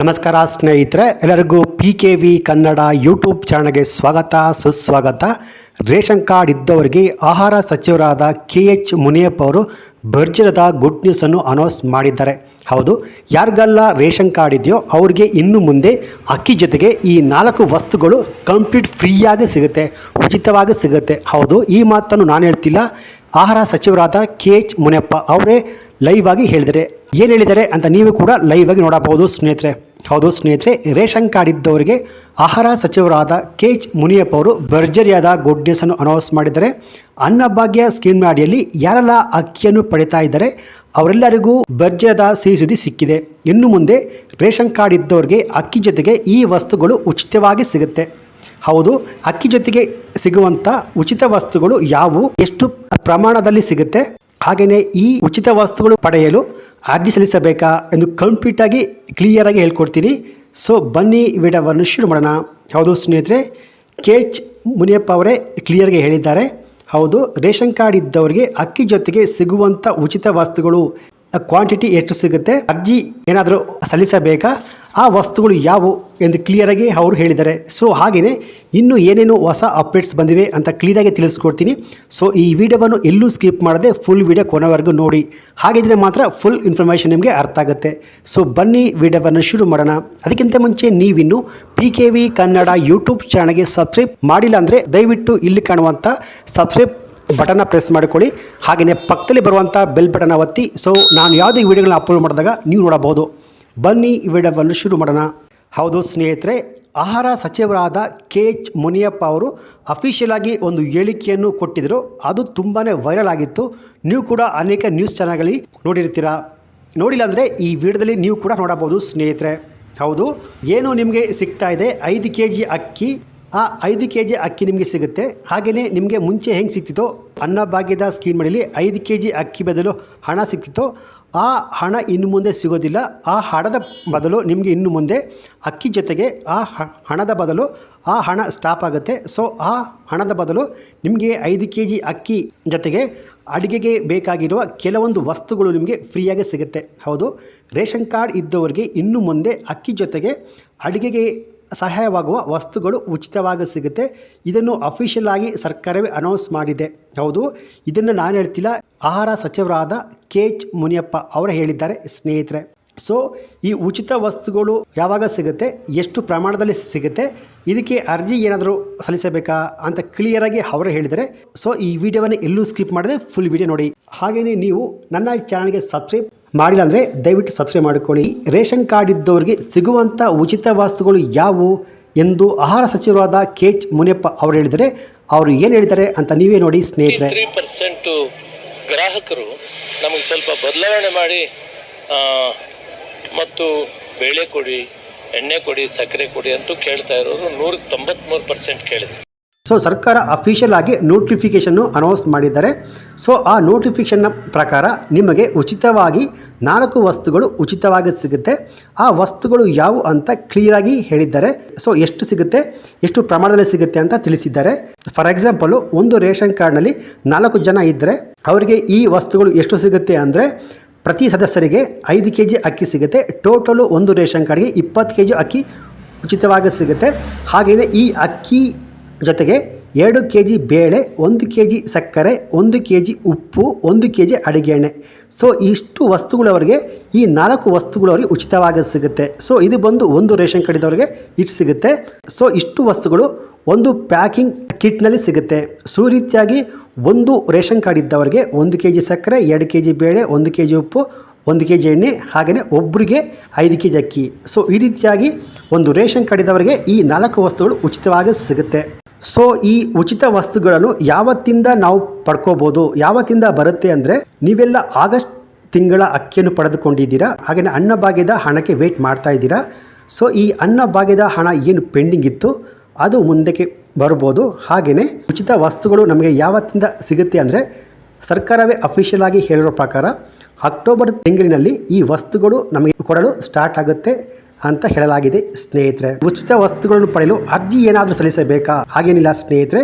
ನಮಸ್ಕಾರ ಸ್ನೇಹಿತರೆ, ಎಲ್ಲರಿಗೂ PKV ಕನ್ನಡ ಯೂಟ್ಯೂಬ್ ಚಾನಲ್ಗೆ ಸ್ವಾಗತ ಸುಸ್ವಾಗತ. ರೇಷನ್ ಕಾರ್ಡ್ ಇದ್ದವರಿಗೆ ಆಹಾರ ಸಚಿವರಾದ KH ಮುನಿಯಪ್ಪ ಅವರು ಭರ್ಜರಿಯಾದ ಗುಡ್ ನ್ಯೂಸನ್ನು ಅನೌನ್ಸ್ ಮಾಡಿದ್ದಾರೆ. ಹೌದು, ಯಾರಿಗೆಲ್ಲ ರೇಷನ್ ಕಾರ್ಡ್ ಇದೆಯೋ ಅವ್ರಿಗೆ ಇನ್ನು ಮುಂದೆ ಅಕ್ಕಿ ಜೊತೆಗೆ ಈ 4 ವಸ್ತುಗಳು ಕಂಪ್ಲೀಟ್ ಫ್ರೀಯಾಗಿ ಸಿಗುತ್ತೆ, ಉಚಿತವಾಗಿ ಸಿಗುತ್ತೆ. ಹೌದು, ಈ ಮಾತನ್ನು ನಾನು ಹೇಳ್ತಿಲ್ಲ, ಆಹಾರ ಸಚಿವರಾದ KH ಮುನಿಯಪ್ಪ ಅವರೇ ಲೈವ್ ಆಗಿ ಹೇಳಿದ್ದಾರೆ. ಏನು ಹೇಳಿದ್ದಾರೆ ಅಂತ ನೀವು ಕೂಡ ಲೈವ್ ಆಗಿ ನೋಡಬಹುದು ಸ್ನೇಹಿತರೆ. ಹೌದು ಸ್ನೇಹಿತರೆ, ರೇಷನ್ ಕಾರ್ಡ್ ಇದ್ದವರಿಗೆ ಆಹಾರ ಸಚಿವರಾದ KH ಮುನಿಯಪ್ಪ ಅವರು ಭರ್ಜರಿಯಾದ ಗುಡ್ ನ್ಯೂಸ್ ಅನ್ನು ಅನೌನ್ಸ್ ಮಾಡಿದ್ದಾರೆ. ಅನ್ನಭಾಗ್ಯ ಸ್ಕೀಮ್ ಅಡಿಯಲ್ಲಿ ಯಾರೆಲ್ಲ ಅಕ್ಕಿಯನ್ನು ಪಡಿತಾ ಇದ್ದಾರೆ ಅವರೆಲ್ಲರಿಗೂ ಭರ್ಜರಿಯಾದ ಸಿಹಿ ಸುದ್ದಿ ಸಿಕ್ಕಿದೆ. ಇನ್ನು ಮುಂದೆ ರೇಷನ್ ಕಾರ್ಡ್ ಇದ್ದವರಿಗೆ ಅಕ್ಕಿ ಜೊತೆಗೆ ಈ ವಸ್ತುಗಳು ಉಚಿತವಾಗಿ ಸಿಗುತ್ತೆ. ಹೌದು, ಅಕ್ಕಿ ಜೊತೆಗೆ ಸಿಗುವಂಥ ಉಚಿತ ವಸ್ತುಗಳು ಯಾವುವು, ಎಷ್ಟು ಪ್ರಮಾಣದಲ್ಲಿ ಸಿಗುತ್ತೆ, ಹಾಗೆಯೇ ಈ ಉಚಿತ ವಸ್ತುಗಳು ಪಡೆಯಲು ಅರ್ಜಿ ಸಲ್ಲಿಸಬೇಕಾ ಎಂದು ಕಂಪ್ಲೀಟಾಗಿ ಕ್ಲಿಯರಾಗಿ ಹೇಳ್ಕೊಡ್ತೀನಿ. ಸೊ ಬನ್ನಿ ವಿಡಿಯೋವನ್ನು ಶುರು ಮಾಡೋಣ. ಹೌದು ಸ್ನೇಹಿತರೆ, KH ಮುನಿಯಪ್ಪ ಅವರೇ ಕ್ಲಿಯರ್ಗೆ ಹೇಳಿದ್ದಾರೆ. ಹೌದು, ರೇಷನ್ ಕಾರ್ಡ್ ಇದ್ದವರಿಗೆ ಅಕ್ಕಿ ಜೊತೆಗೆ ಸಿಗುವಂಥ ಉಚಿತ ವಸ್ತುಗಳು ಕ್ವಾಂಟಿಟಿ ಎಷ್ಟು ಸಿಗುತ್ತೆ, ಅರ್ಜಿ ಏನಾದರೂ ಸಲ್ಲಿಸಬೇಕಾ, ಆ ವಸ್ತುಗಳು ಯಾವುವು ಎಂದು ಕ್ಲಿಯರಾಗಿ ಅವರು ಹೇಳಿದ್ದಾರೆ. ಸೊ ಹಾಗೆಯೇ ಇನ್ನೂ ಏನೇನು ಹೊಸ ಅಪ್ಡೇಟ್ಸ್ ಬಂದಿವೆ ಅಂತ ಕ್ಲಿಯರಾಗಿ ತಿಳಿಸ್ಕೊಡ್ತೀನಿ. ಸೊ ಈ ವಿಡಿಯೋವನ್ನು ಎಲ್ಲೂ ಸ್ಕಿಪ್ ಮಾಡದೆ ಫುಲ್ ವಿಡಿಯೋ ಕೊನೆವರೆಗೂ ನೋಡಿ, ಹಾಗಿದ್ರೆ ಮಾತ್ರ ಫುಲ್ ಇನ್ಫಾರ್ಮೇಷನ್ ನಿಮಗೆ ಅರ್ಥ ಆಗುತ್ತೆ. ಸೊ ಬನ್ನಿ ವಿಡಿಯೋವನ್ನು ಶುರು ಮಾಡೋಣ. ಅದಕ್ಕಿಂತ ಮುಂಚೆ ನೀವಿನ್ನು PKV ಕನ್ನಡ ಯೂಟ್ಯೂಬ್ ಚಾನಲ್ಗೆ ಸಬ್ಸ್ಕ್ರೈಬ್ ಮಾಡಿಲ್ಲ ಅಂದರೆ ದಯವಿಟ್ಟು ಇಲ್ಲಿ ಕಾಣುವಂಥ ಸಬ್ಸ್ಕ್ರೈಬ್ ಬಟನ್ನ ಪ್ರೆಸ್ ಮಾಡಿಕೊಳ್ಳಿ, ಹಾಗೆಯೇ ಪಕ್ಕದಲ್ಲಿ ಬರುವಂಥ ಬೆಲ್ ಬಟನ್ನ ಒತ್ತಿ. ಸೊ ನಾನು ಯಾವುದೇ ವಿಡಿಯೋಗಳನ್ನ ಅಪ್ಲೋಡ್ ಮಾಡಿದಾಗ ನೀವು ನೋಡಬಹುದು. ಬನ್ನಿ ವಿಡಿಯೋವನ್ನು ಶುರು ಮಾಡೋಣ. ಹೌದು ಸ್ನೇಹಿತರೆ, ಆಹಾರ ಸಚಿವರಾದ KH ಮುನಿಯಪ್ಪ ಅವರು ಅಫಿಷಿಯಲ್ ಆಗಿ ಒಂದು ಹೇಳಿಕೆಯನ್ನು ಕೊಟ್ಟಿದ್ದರು. ಅದು ತುಂಬಾ ವೈರಲ್ ಆಗಿತ್ತು. ನೀವು ಕೂಡ ಅನೇಕ ನ್ಯೂಸ್ ಚಾನಲ್ಗಳಲ್ಲಿ ನೋಡಿರ್ತೀರಾ. ನೋಡಿಲ್ಲ ಅಂದರೆ ಈ ವಿಡಿಯೋದಲ್ಲಿ ನೀವು ಕೂಡ ನೋಡಬಹುದು ಸ್ನೇಹಿತರೆ. ಹೌದು, ಏನು ನಿಮಗೆ ಸಿಗ್ತಾ ಇದೆ, 5 kg ಅಕ್ಕಿ. ಆ 5 kg ಅಕ್ಕಿ ನಿಮಗೆ ಸಿಗುತ್ತೆ. ಹಾಗೆಯೇ ನಿಮಗೆ ಮುಂಚೆ ಹೆಂಗೆ ಸಿಗ್ತಿತ್ತೋ ಅನ್ನಭಾಗ್ಯದ ಸ್ಕೀಮ್ ಅಡಿಯಲ್ಲಿ 5 kg ಅಕ್ಕಿ ಬದಲು ಹಣ ಸಿಗ್ತಿತ್ತೋ, ಆ ಹಣ ಇನ್ನು ಮುಂದೆ ಸಿಗೋದಿಲ್ಲ. ಆ ಹಣದ ಬದಲು ನಿಮಗೆ ಇನ್ನು ಮುಂದೆ ಅಕ್ಕಿ ಜೊತೆಗೆ ಆ ಹಣದ ಬದಲು ಆ ಹಣ ಸ್ಟಾಪ್ ಆಗುತ್ತೆ. ಸೊ ಆ ಹಣದ ಬದಲು ನಿಮಗೆ 5 kg ಅಕ್ಕಿ ಜೊತೆಗೆ ಅಡುಗೆಗೆ ಬೇಕಾಗಿರುವ ಕೆಲವೊಂದು ವಸ್ತುಗಳು ನಿಮಗೆ ಫ್ರೀಯಾಗಿ ಸಿಗುತ್ತೆ. ಹೌದು, ರೇಷನ್ ಕಾರ್ಡ್ ಇದ್ದವರಿಗೆ ಇನ್ನು ಮುಂದೆ ಅಕ್ಕಿ ಜೊತೆಗೆ ಅಡುಗೆಗೆ ಸಹಾಯವಾಗುವ ವಸ್ತುಗಳು ಉಚಿತವಾಗಿ ಸಿಗುತ್ತೆ. ಇದನ್ನು ಅಫಿಷಿಯಲ್ ಆಗಿ ಸರ್ಕಾರವೇ ಅನೌನ್ಸ್ ಮಾಡಿದೆ. ಹೌದು, ಇದನ್ನು ನಾನು ಹೇಳ್ತಿಲ್ಲ, ಆಹಾರ ಸಚಿವರಾದ KH ಮುನಿಯಪ್ಪ ಅವರು ಹೇಳಿದ್ದಾರೆ ಸ್ನೇಹಿತರೆ. ಸೊ ಈ ಉಚಿತ ವಸ್ತುಗಳು ಯಾವಾಗ ಸಿಗುತ್ತೆ, ಎಷ್ಟು ಪ್ರಮಾಣದಲ್ಲಿ ಸಿಗುತ್ತೆ, ಇದಕ್ಕೆ ಅರ್ಜಿ ಏನಾದರೂ ಸಲ್ಲಿಸಬೇಕಾ ಅಂತ ಕ್ಲಿಯರಾಗಿ ಅವರು ಹೇಳಿದ್ದಾರೆ. ಸೊ ಈ ವಿಡಿಯೋವನ್ನು ಎಲ್ಲೂ ಸ್ಕಿಪ್ ಮಾಡದೆ ಫುಲ್ ವಿಡಿಯೋ ನೋಡಿ. ಹಾಗೆಯೇ ನೀವು ನನ್ನ ಚಾನಲ್ಗೆ ಸಬ್ಸ್ಕ್ರೈಬ್ ಮಾಡಿಲ್ಲ ಅಂದರೆ ದಯವಿಟ್ಟು ಸಬ್ಸ್ಕ್ರೈಬ್ ಮಾಡಿಕೊಳ್ಳಿ. ರೇಷನ್ ಕಾರ್ಡ್ ಇದ್ದವರಿಗೆ ಸಿಗುವಂಥ ಉಚಿತ ವಸ್ತುಗಳು ಯಾವುವು ಎಂದು ಆಹಾರ ಸಚಿವರಾದ KH ಮುನಿಯಪ್ಪ ಅವರು ಹೇಳಿದರೆ, ಅವರು ಏನು ಹೇಳಿದ್ದಾರೆ ಅಂತ ನೀವೇ ನೋಡಿ ಸ್ನೇಹಿತರೆ. 3% ಗ್ರಾಹಕರು ನಮಗೆ ಸ್ವಲ್ಪ ಬದಲಾವಣೆ ಮಾಡಿ ಮತ್ತು ಬೇಳೆ ಕೊಡಿ, ಎಣ್ಣೆ ಕೊಡಿ, ಸಕ್ಕರೆ ಕೊಡಿ ಅಂತೂ ಕೇಳ್ತಾ ಇರೋರು 193% ಕೇಳಿದೆ. ಸೊ ಸರ್ಕಾರ ಅಫಿಷಿಯಲ್ ಆಗಿ ನೋಟಿಫಿಕೇಷನ್ನು ಅನೌನ್ಸ್ ಮಾಡಿದ್ದಾರೆ. ಸೊ ಆ ನೋಟಿಫಿಕೇಷನ್ನ ಪ್ರಕಾರ ನಿಮಗೆ ಉಚಿತವಾಗಿ 4 ವಸ್ತುಗಳು ಉಚಿತವಾಗಿ ಸಿಗುತ್ತೆ. ಆ ವಸ್ತುಗಳು ಯಾವುವು ಅಂತ ಕ್ಲಿಯರಾಗಿ ಹೇಳಿದ್ದಾರೆ. ಸೊ ಎಷ್ಟು ಸಿಗುತ್ತೆ, ಎಷ್ಟು ಪ್ರಮಾಣದಲ್ಲಿ ಸಿಗುತ್ತೆ ಅಂತ ತಿಳಿಸಿದ್ದಾರೆ. ಫಾರ್ ಎಕ್ಸಾಂಪಲು, ಒಂದು ರೇಷನ್ ಕಾರ್ಡ್ನಲ್ಲಿ 4 ಜನ ಇದ್ದರೆ ಅವರಿಗೆ ಈ ವಸ್ತುಗಳು ಎಷ್ಟು ಸಿಗುತ್ತೆ ಅಂದರೆ, ಪ್ರತಿ ಸದಸ್ಯರಿಗೆ 5 kg ಅಕ್ಕಿ ಸಿಗುತ್ತೆ. ಟೋಟಲು ಒಂದು ರೇಷನ್ ಕಾರ್ಡ್ಗೆ 20 kg ಅಕ್ಕಿ ಉಚಿತವಾಗಿ ಸಿಗುತ್ತೆ. ಹಾಗೆಯೇ ಈ ಅಕ್ಕಿ ಜೊತೆಗೆ 2 kg ಬೇಳೆ, 1 kg ಸಕ್ಕರೆ, 1 kg ಉಪ್ಪು, 1 kg ಅಡುಗೆ ಎಣ್ಣೆ. ಸೊ ಇಷ್ಟು ವಸ್ತುಗಳವರಿಗೆ, ಈ 4 ವಸ್ತುಗಳವರಿಗೆ ಉಚಿತವಾಗಿ ಸಿಗುತ್ತೆ. ಸೊ ಇದು ಬಂದು ಒಂದು ರೇಷನ್ ಕಾರ್ಡ್ ಇದ್ದವರಿಗೆ ಇಷ್ಟು ಸಿಗುತ್ತೆ. ಸೊ ಇಷ್ಟು ವಸ್ತುಗಳು ಒಂದು ಪ್ಯಾಕಿಂಗ್ ಕಿಟ್ನಲ್ಲಿ ಸಿಗುತ್ತೆ. ಸೊ ರೀತಿಯಾಗಿ ಒಂದು ರೇಷನ್ ಕಾರ್ಡ್ ಇದ್ದವರಿಗೆ 1 kg ಸಕ್ಕರೆ, 2 kg ಬೇಳೆ, 1 kg ಉಪ್ಪು, 1 kg ಎಣ್ಣೆ, ಹಾಗೆಯೇ ಒಬ್ಬರಿಗೆ 5 kg ಅಕ್ಕಿ. ಸೊ ಈ ರೀತಿಯಾಗಿ ಒಂದು ರೇಷನ್ ಕಾರ್ಡ್ ಇದ್ದವರಿಗೆ ಈ 4 ವಸ್ತುಗಳು ಉಚಿತವಾಗಿ ಸಿಗುತ್ತೆ. ಸೊ ಈ ಉಚಿತ ವಸ್ತುಗಳನ್ನು ಯಾವತ್ತಿಂದ ನಾವು ಪಡ್ಕೋಬೋದು, ಯಾವತ್ತಿಂದ ಬರುತ್ತೆ ಅಂದರೆ, ನೀವೆಲ್ಲ ಆಗಸ್ಟ್ ತಿಂಗಳ ಅಕ್ಕಿಯನ್ನು ಪಡೆದುಕೊಂಡಿದ್ದೀರಾ, ಹಾಗೆಯೇ ಅನ್ನಭಾಗ್ಯದ ಹಣಕ್ಕೆ ವೆಯ್ಟ್ ಮಾಡ್ತಾ ಇದ್ದೀರಾ. ಸೊ ಈ ಅನ್ನಭಾಗ್ಯದ ಹಣ ಏನು ಪೆಂಡಿಂಗ್ ಇತ್ತು ಅದು ಮುಂದಕ್ಕೆ ಬರ್ಬೋದು. ಹಾಗೆಯೇ ಉಚಿತ ವಸ್ತುಗಳು ನಮಗೆ ಯಾವತ್ತಿಂದ ಸಿಗುತ್ತೆ ಅಂದರೆ, ಸರ್ಕಾರವೇ ಅಫಿಷಿಯಲ್ ಆಗಿ ಹೇಳಿರೋ ಪ್ರಕಾರ ಅಕ್ಟೋಬರ್ ತಿಂಗಳಿನಲ್ಲಿ ಈ ವಸ್ತುಗಳು ನಮಗೆ ಕೊಡಲು ಸ್ಟಾರ್ಟ್ ಆಗುತ್ತೆ ಅಂತ ಹೇಳಲಾಗಿದೆ ಸ್ನೇಹಿತರೆ. ಉಚಿತ ವಸ್ತುಗಳನ್ನು ಪಡೆಯಲು ಅರ್ಜಿ ಏನಾದರೂ ಸಲ್ಲಿಸಬೇಕಾ? ಹಾಗೇನಿಲ್ಲ ಸ್ನೇಹಿತರೆ.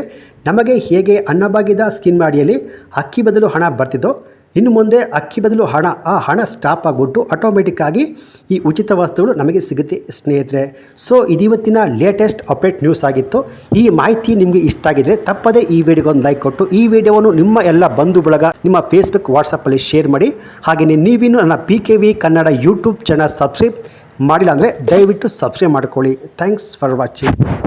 ನಮಗೆ ಹೇಗೆ ಅನ್ನಭಾಗ್ಯದ ಸ್ಕೀಮ್ ಅಡಿಯಲ್ಲಿ ಅಕ್ಕಿ ಬದಲು ಹಣ ಬರ್ತಿದ್ದೋ, ಇನ್ನು ಮುಂದೆ ಅಕ್ಕಿ ಬದಲು ಆ ಹಣ ಸ್ಟಾಪ್ ಆಗಿಬಿಟ್ಟು ಆಟೋಮೆಟಿಕ್ಕಾಗಿ ಈ ಉಚಿತ ವಸ್ತುಗಳು ನಮಗೆ ಸಿಗುತ್ತೆ ಸ್ನೇಹಿತರೆ. ಸೊ ಇದಿವತ್ತಿನ ಲೇಟೆಸ್ಟ್ ಅಪ್ಡೇಟ್ ನ್ಯೂಸ್ ಆಗಿತ್ತು. ಈ ಮಾಹಿತಿ ನಿಮಗೆ ಇಷ್ಟ ಆಗಿದ್ರೆ ತಪ್ಪದೇ ಈ ವಿಡಿಯೋಗೆ ಒಂದು ಲೈಕ್ ಕೊಟ್ಟು ಈ ವಿಡಿಯೋವನ್ನು ನಿಮ್ಮ ಎಲ್ಲ ಬಂಧು ಬಳಗ ನಿಮ್ಮ ಫೇಸ್ಬುಕ್ ವಾಟ್ಸಪ್ಪಲ್ಲಿ ಶೇರ್ ಮಾಡಿ. ಹಾಗೆಯೇ ನೀವಿನ್ನೂ ನನ್ನ PKV Kannada YouTube channel subscribe ಮಾಡಿಲ್ಲ ಅಂದರೆ ದಯವಿಟ್ಟು ಸಬ್ಸ್ಕ್ರೈಬ್ ಮಾಡ್ಕೊಳ್ಳಿ. Thanks for watching.